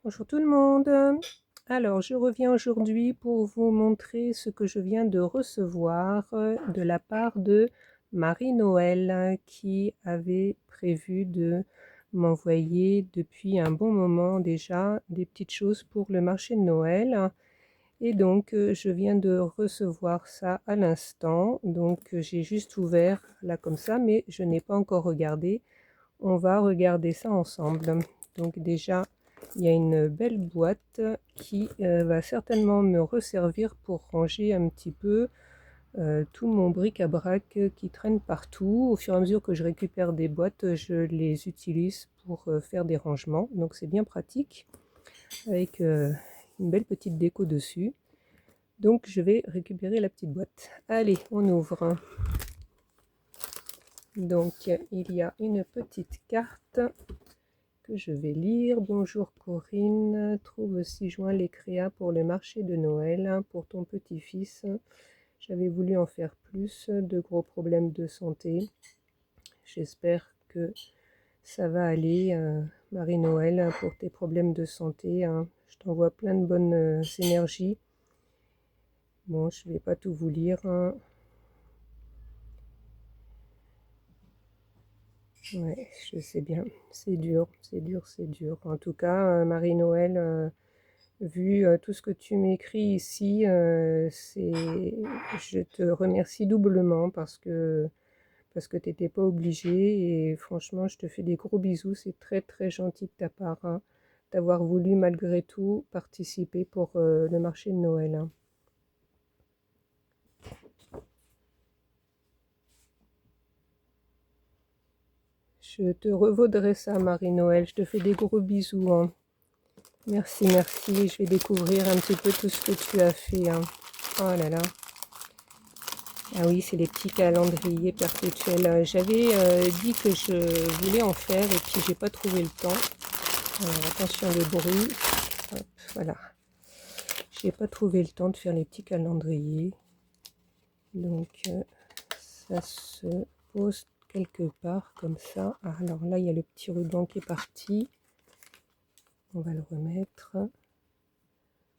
Bonjour tout le monde. Alors, je reviens aujourd'hui pour vous montrer ce que je viens de recevoir de la part de Marie-Noël qui avait prévu de m'envoyer depuis un bon moment déjà des petites choses pour le marché de Noël. Et donc, je viens de recevoir ça à l'instant. Donc, j'ai juste ouvert là comme ça, mais je n'ai pas encore regardé. On va regarder ça ensemble. Donc déjà, il y a une belle boîte qui va certainement me resservir pour ranger un petit peu tout mon bric-à-brac qui traîne partout. Au fur et à mesure que je récupère des boîtes, je les utilise pour faire des rangements. Donc c'est bien pratique avec une belle petite déco dessus. Donc je vais récupérer la petite boîte. Allez, on ouvre. Donc il y a une petite carte que je vais lire. Bonjour Corinne, trouve 6 juin les créas pour le marché de Noël pour ton petit-fils. J'avais voulu en faire plus, de gros problèmes de santé. J'espère que ça va aller, Marie-Noël, pour tes problèmes de santé. Hein. Je t'envoie plein de bonnes énergies. Bon, je ne vais pas tout vous lire. Hein. Ouais, je sais bien, c'est dur, c'est dur, c'est dur. En tout cas, Marie-Noël, vu tout ce que tu m'écris ici, je te remercie doublement parce que tu n'étais pas obligé et franchement, je te fais des gros bisous. C'est très très gentil de ta part hein, d'avoir voulu malgré tout participer pour le marché de Noël. Hein. Je te revaudrai ça, Marie-Noël. Je te fais des gros bisous. Hein. Merci, merci. Je vais découvrir un petit peu tout ce que tu as fait. Hein. Oh là là. Ah oui, c'est les petits calendriers perpétuels. J'avais dit que je voulais en faire et puis j'ai pas trouvé le temps. Alors, attention le bruit. Hop, voilà. J'ai pas trouvé le temps de faire les petits calendriers. Donc ça se pose quelque part comme ça. Ah, alors là, il y a le petit ruban qui est parti. On va le remettre.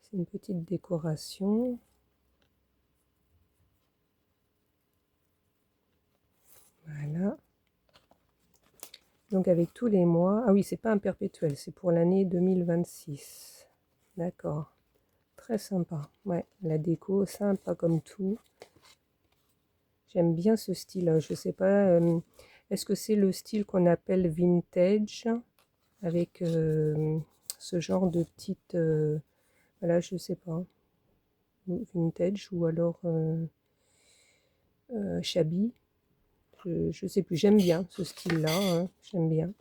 C'est une petite décoration. Voilà. Donc avec tous les mois. Ah oui, c'est pas un perpétuel, c'est pour l'année 2026. D'accord. Très sympa. Ouais, la déco, sympa comme tout. J'aime bien ce style. Je sais pas, est-ce que c'est le style qu'on appelle vintage avec ce genre de petite, voilà, je sais pas, vintage ou alors shabby. Je sais plus. J'aime bien ce style-là. Hein. J'aime bien.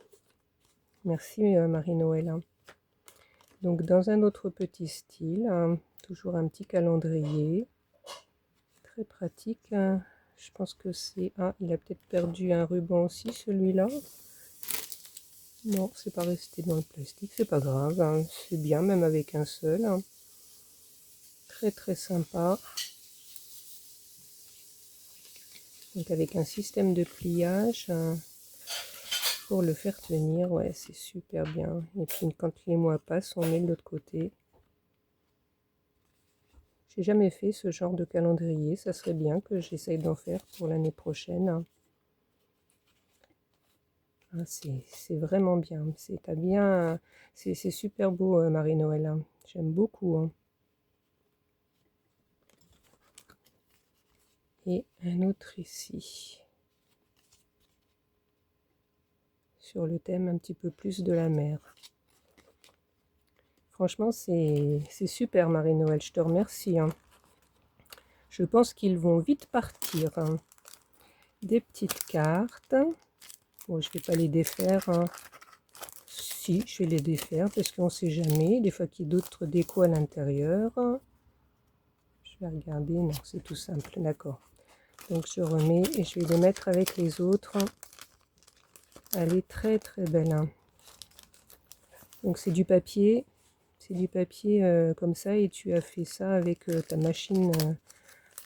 Merci Marie-Noël. Hein. Donc dans un autre petit style, hein, toujours un petit calendrier. Très pratique. Hein. Je pense que c'est... Ah, il a peut-être perdu un ruban aussi, celui-là. Non, c'est pas resté dans le plastique, c'est pas grave. Hein. C'est bien, même avec un seul. Hein. Très très sympa. Donc avec un système de pliage hein, pour le faire tenir. Ouais, c'est super bien. Et puis quand les mois passent, on met de l'autre côté. J'ai jamais fait ce genre de calendrier. Ça serait bien que j'essaye d'en faire pour l'année prochaine. Hein. Ah, c'est vraiment bien. C'est super beau, Marie-Noël. Hein. J'aime beaucoup. Hein. Et un autre ici. Sur le thème un petit peu plus de la mer. Franchement, c'est super, Marie-Noël. Je te remercie. Hein. Je pense qu'ils vont vite partir. Hein. Des petites cartes. Bon, je ne vais pas les défaire. Hein. Si, je vais les défaire parce qu'on ne sait jamais. Des fois qu'il y a d'autres décos à l'intérieur. Je vais regarder. Non, c'est tout simple. D'accord. Donc, je remets et je vais les mettre avec les autres. Elle est très, très belle. Hein. Donc, c'est du papier. C'est du papier comme ça et tu as fait ça avec ta machine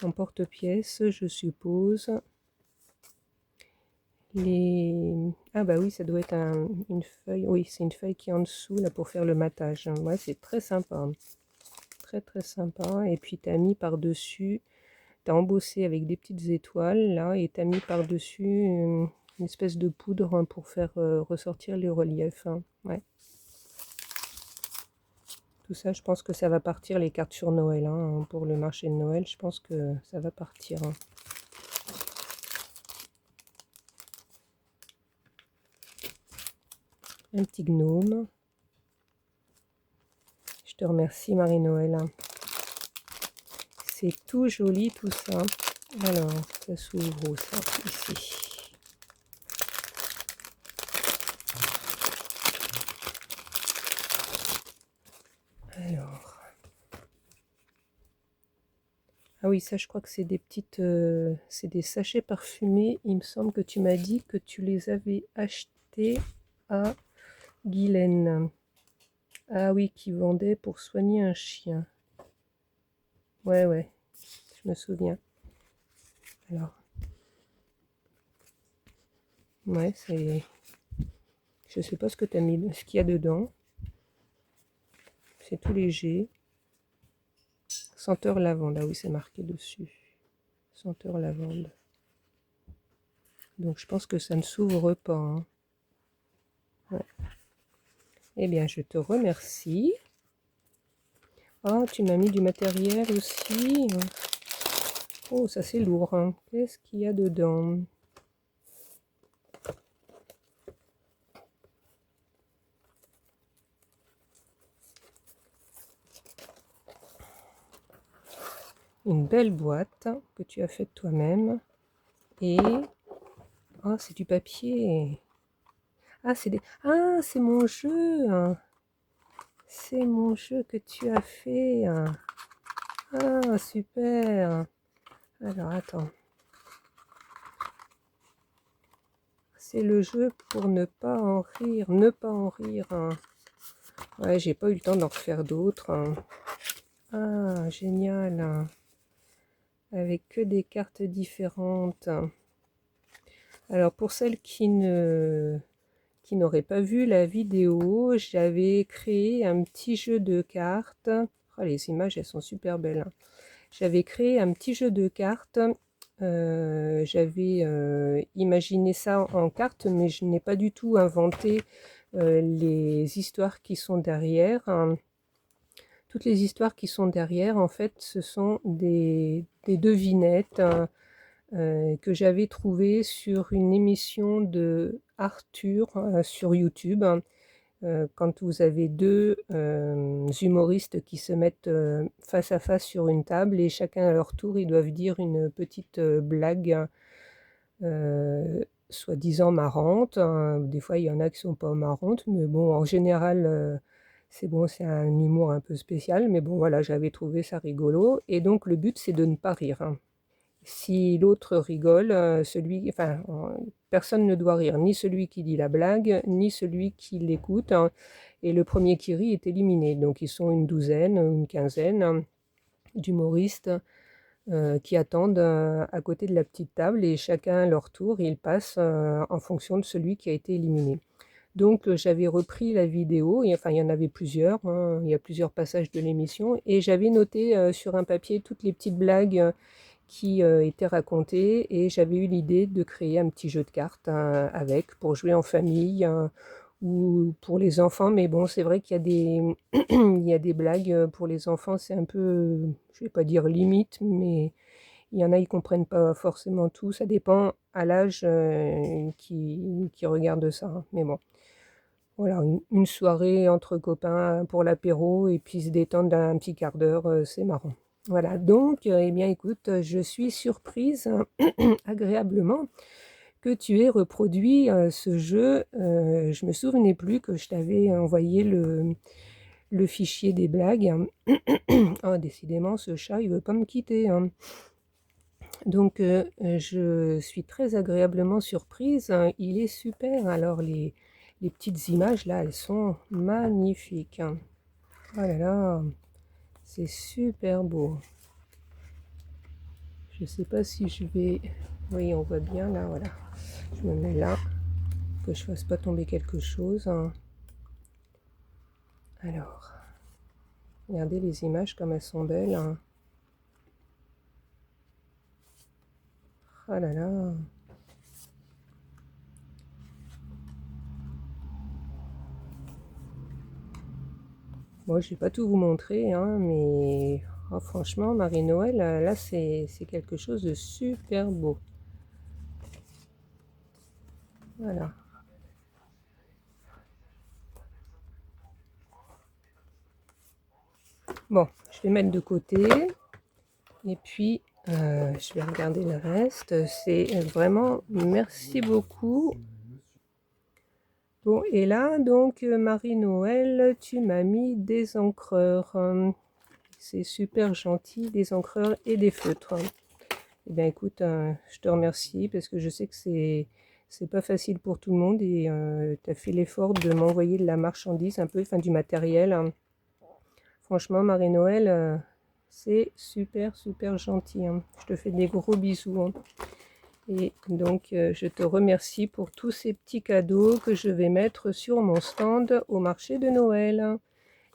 en porte-pièces, je suppose. Ah bah oui, ça doit être une feuille. Oui, c'est une feuille qui est en dessous là pour faire le matage. Ouais, c'est très sympa. Très très sympa. Et puis tu as mis par-dessus, tu as embossé avec des petites étoiles là et tu as mis par-dessus une espèce de poudre pour faire ressortir les reliefs. Ouais. Tout ça, je pense que ça va partir les cartes sur Noël. Pour le marché de Noël, je pense que ça va partir. Un petit gnome. Je te remercie Marie-Noël. C'est tout joli tout ça. Alors, ça s'ouvre où ça ici. Alors. Ah oui, ça je crois que c'est des petites... c'est des sachets parfumés. Il me semble que tu m'as dit que tu les avais achetés à Guylaine. Ah oui, qui vendait pour soigner un chien. Ouais, ouais, je me souviens. Alors, ouais, c'est... Je sais pas ce que tu as mis, ce qu'il y a dedans. C'est tout léger. Senteur lavande, ah oui, c'est marqué dessus. Senteur lavande. Donc je pense que ça ne s'ouvre pas. Ouais. Eh bien, je te remercie. Oh, tu m'as mis du matériel aussi. Oh, ça c'est lourd. Qu'est-ce qu'il y a dedans? Une belle boîte que tu as faite toi-même. Et... oh, c'est du papier. Ah, ah, c'est mon jeu. C'est mon jeu que tu as fait. Ah, super. Alors, attends. C'est le jeu pour ne pas en rire. Ne pas en rire. Ouais, j'ai pas eu le temps d'en refaire d'autres. Ah, génial. Avec que des cartes différentes. Alors, pour celles qui n'auraient pas vu la vidéo, j'avais créé un petit jeu de cartes. Oh, les images, elles sont super belles. J'avais créé un petit jeu de cartes. J'avais imaginé ça en cartes, mais je n'ai pas du tout inventé les histoires qui sont derrière. Toutes les histoires qui sont derrière, en fait, ce sont des devinettes que j'avais trouvées sur une émission de Arthur sur YouTube. Quand vous avez deux humoristes qui se mettent face à face sur une table et chacun à leur tour, ils doivent dire une petite blague soi-disant marrante. Des fois, il y en a qui sont pas marrantes, mais bon, en général, c'est bon, c'est un humour un peu spécial. Mais bon, voilà, j'avais trouvé ça rigolo. Et donc, le but, c'est de ne pas rire. Si l'autre rigole, personne ne doit rire, ni celui qui dit la blague, ni celui qui l'écoute. Et le premier qui rit est éliminé. Donc ils sont une douzaine, une quinzaine d'humoristes qui attendent à côté de la petite table et chacun à leur tour, ils passent en fonction de celui qui a été éliminé. Donc j'avais repris la vidéo, et, enfin il y en avait plusieurs, il y a plusieurs passages de l'émission, et j'avais noté sur un papier toutes les petites blagues qui étaient racontées, et j'avais eu l'idée de créer un petit jeu de cartes avec, pour jouer en famille ou pour les enfants. Mais bon, c'est vrai qu'il y a des, il y a des blagues pour les enfants, c'est un peu, je vais pas dire limite, mais il y en a, ils comprennent pas forcément tout. Ça dépend à l'âge qui regarde ça. Mais bon, voilà, une soirée entre copains pour l'apéro et puis se détendre d'un petit quart d'heure, c'est marrant. Voilà, donc, eh bien, écoute, je suis surprise agréablement que tu aies reproduit ce jeu. Je me souvenais plus que je t'avais envoyé le fichier des blagues. Oh, décidément, ce chat, il veut pas me quitter. Donc, je suis très agréablement surprise. Il est super. Alors, les petites images, là, elles sont magnifiques. Oh là là, c'est super beau. Je sais pas si je vais... Oui, on voit bien, là, voilà. Je me mets là, que je fasse pas tomber quelque chose. Alors, regardez les images comme elles sont belles. Oh là là. Bon, je vais pas tout vous montrer, hein, mais oh, franchement, Marie-Noël, là, c'est quelque chose de super beau. Voilà. Bon, je vais mettre de côté. Et puis, je vais regarder le reste. C'est vraiment, merci beaucoup. Bon, et là, donc, Marie-Noël, tu m'as mis des encreurs. C'est super gentil, des encreurs et des feutres. Eh bien, écoute, je te remercie parce que je sais que c'est pas facile pour tout le monde et tu as fait l'effort de m'envoyer de la marchandise un peu, enfin du matériel. Franchement, Marie-Noël, c'est super, super gentil. Je te fais des gros bisous. Et donc, je te remercie pour tous ces petits cadeaux que je vais mettre sur mon stand au marché de Noël.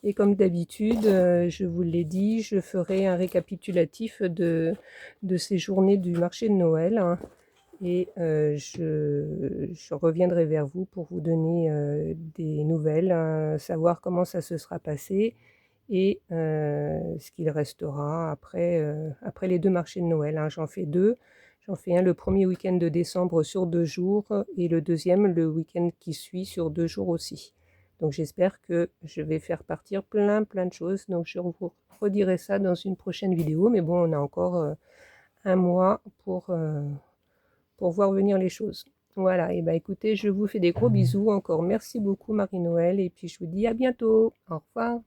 Et comme d'habitude, je vous l'ai dit, je ferai un récapitulatif de ces journées du marché de Noël. Et je reviendrai vers vous pour vous donner des nouvelles, savoir comment ça se sera passé et ce qu'il restera après les 2 marchés de Noël. J'en fais 2. J'en fais un le premier week-end de décembre sur 2 jours et le deuxième le week-end qui suit sur 2 jours aussi. Donc j'espère que je vais faire partir plein de choses. Donc je vous redirai ça dans une prochaine vidéo. Mais bon, on a encore un mois pour voir venir les choses. Voilà, et bien écoutez, je vous fais des gros bisous encore. Merci beaucoup Marie-Noël et puis je vous dis à bientôt. Au revoir.